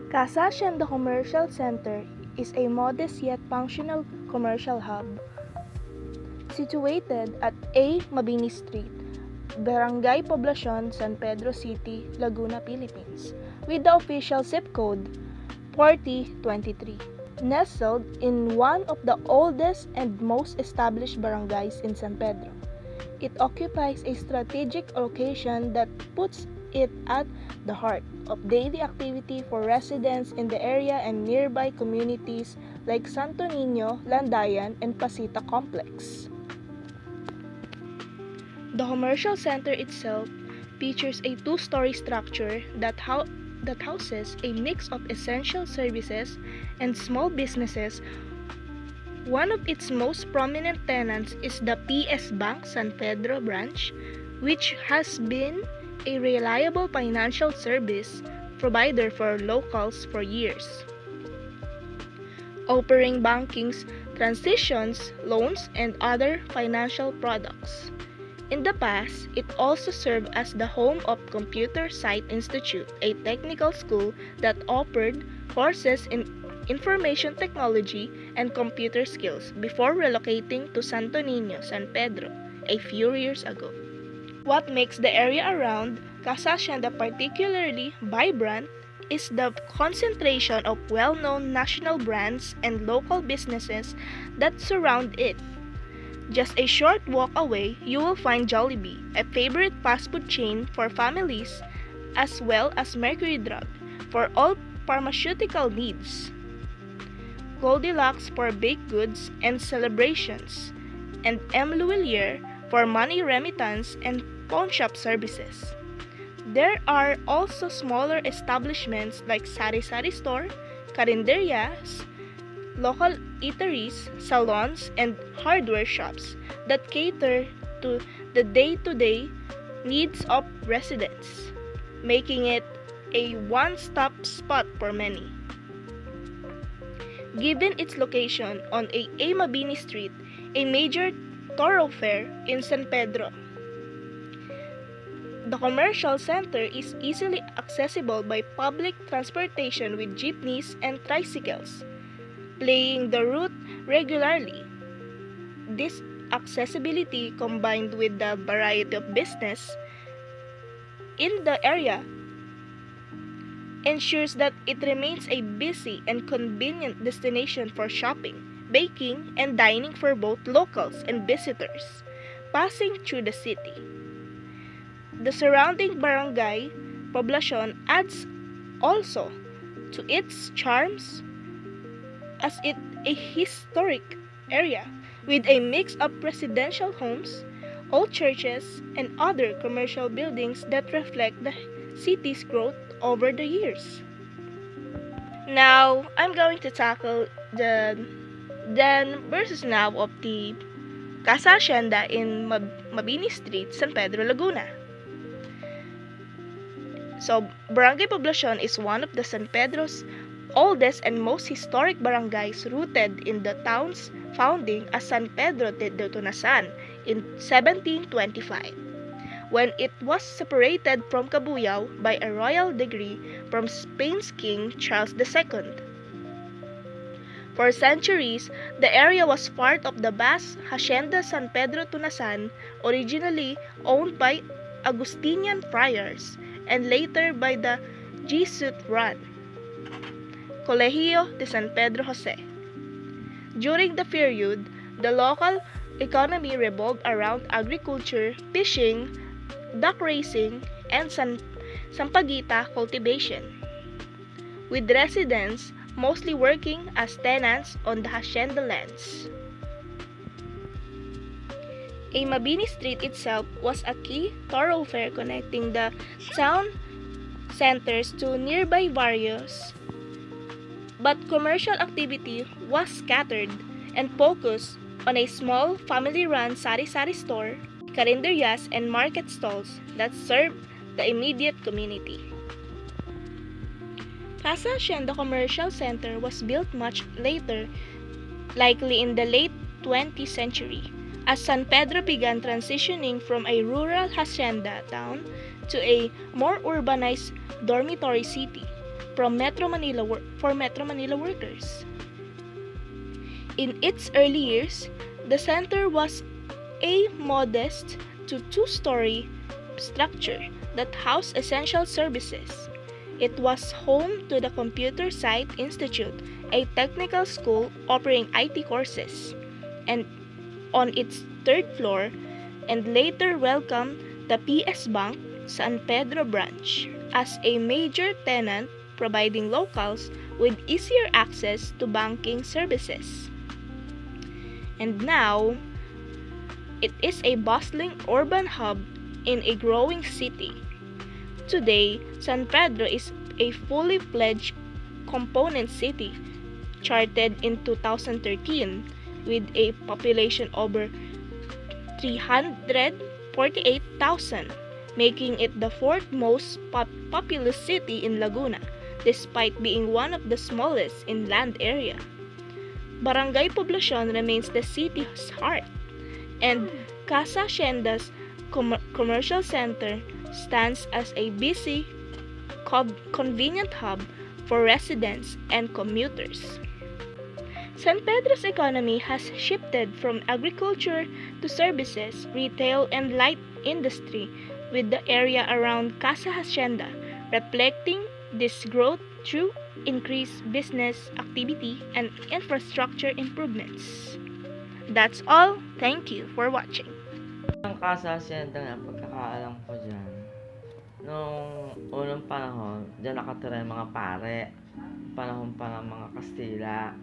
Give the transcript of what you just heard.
Casa Hacienda Commercial Center is a modest yet functional commercial hub situated at A. Mabini Street, Barangay Poblacion, San Pedro City, Laguna, Philippines, with the official zip code 4023. Nestled in one of the oldest and most established barangays in San Pedro, it occupies a strategic location that puts it at the heart of daily activity for residents in the area and nearby communities like Santo Niño, Landayan, and Pasita Complex. The commercial center itself features a two-story structure that houses a mix of essential services and small businesses. One of its most prominent tenants is the PS Bank San Pedro branch, which has been a reliable financial service provider for locals for years, offering bankings, transitions, loans, and other financial products. In the past, it also served as the home of Computer Science Institute, a technical school that offered courses in information technology and computer skills before relocating to Santo Niño, San Pedro a few years ago. What makes the area around Casa Hacienda particularly vibrant is the concentration of well-known national brands and local businesses that surround it. Just a short walk away, you will find Jollibee, a favorite fast food chain for families, as well as Mercury Drug for all pharmaceutical needs, Goldilocks for baked goods and celebrations, and M. Louvillier for money remittance and pawn shop services. There are also smaller establishments like Sari Sari Store, Carinderias, local eateries, salons, and hardware shops that cater to the day-to-day needs of residents, making it a one-stop spot for many. Given its location on A. Mabini Street, a major thoroughfare in San Pedro, the commercial center is easily accessible by public transportation with jeepneys and tricycles, playing the route regularly. This accessibility, combined with the variety of business in the area, ensures that it remains a busy and convenient destination for shopping, baking, and dining for both locals and visitors passing through the city. The surrounding barangay Poblacion adds also to its charms, as it a historic area with a mix of residential homes, old churches, and other commercial buildings that reflect the city's growth over the years. Now, I'm going to tackle the then versus now of the Casa Hacienda in Mabini Street, San Pedro, Laguna. So, Barangay Poblacion is one of the San Pedro's oldest and most historic barangays, rooted in the town's founding as San Pedro de Tunasan in 1725, when it was separated from Cabuyao by a royal decree from Spain's King Charles II. For centuries, the area was part of the vast Hacienda San Pedro Tunasan, originally owned by Augustinian friars and later by the Jesuit-run Colegio de San Pedro Jose. During the period, the local economy revolved around agriculture, fishing, duck racing, and sampaguita cultivation, with residents mostly working as tenants on the hacienda lands. A Mabini Street itself was a key thoroughfare connecting the town centers to nearby barrios, but commercial activity was scattered and focused on a small family-run sari-sari store, carinderias, and market stalls that served the immediate community. Casa Hacienda Commercial Center was built much later, likely in the late 20th century, as San Pedro began transitioning from a rural hacienda town to a more urbanized dormitory city. for Metro Manila workers. In its early years, the center was a modest to two-story structure that housed essential services. It was home to the Computer Science Institute, a technical school offering IT courses, and on its third floor, and later welcomed the PS Bank San Pedro branch as a major tenant, providing locals with easier access to banking services. And now, it is a bustling urban hub in a growing city. Today, San Pedro is a fully fledged component city, charted in 2013 with a population over 348,000, making it the fourth most populous city in Laguna, despite being one of the smallest in land area. Barangay Poblacion remains the city's heart, and Casa Hacienda's commercial center stands as a busy, convenient hub for residents and commuters. San Pedro's economy has shifted from agriculture to services, retail, and light industry, with the area around Casa Hacienda reflecting this growth through increased business activity and infrastructure improvements. That's all. Thank you for watching. Ang Casa Hacienda nga, pagkakaalam ko dyan, nung unang panahon, dyan nakatira yung mga pare, panahon pa ng mga Kastila.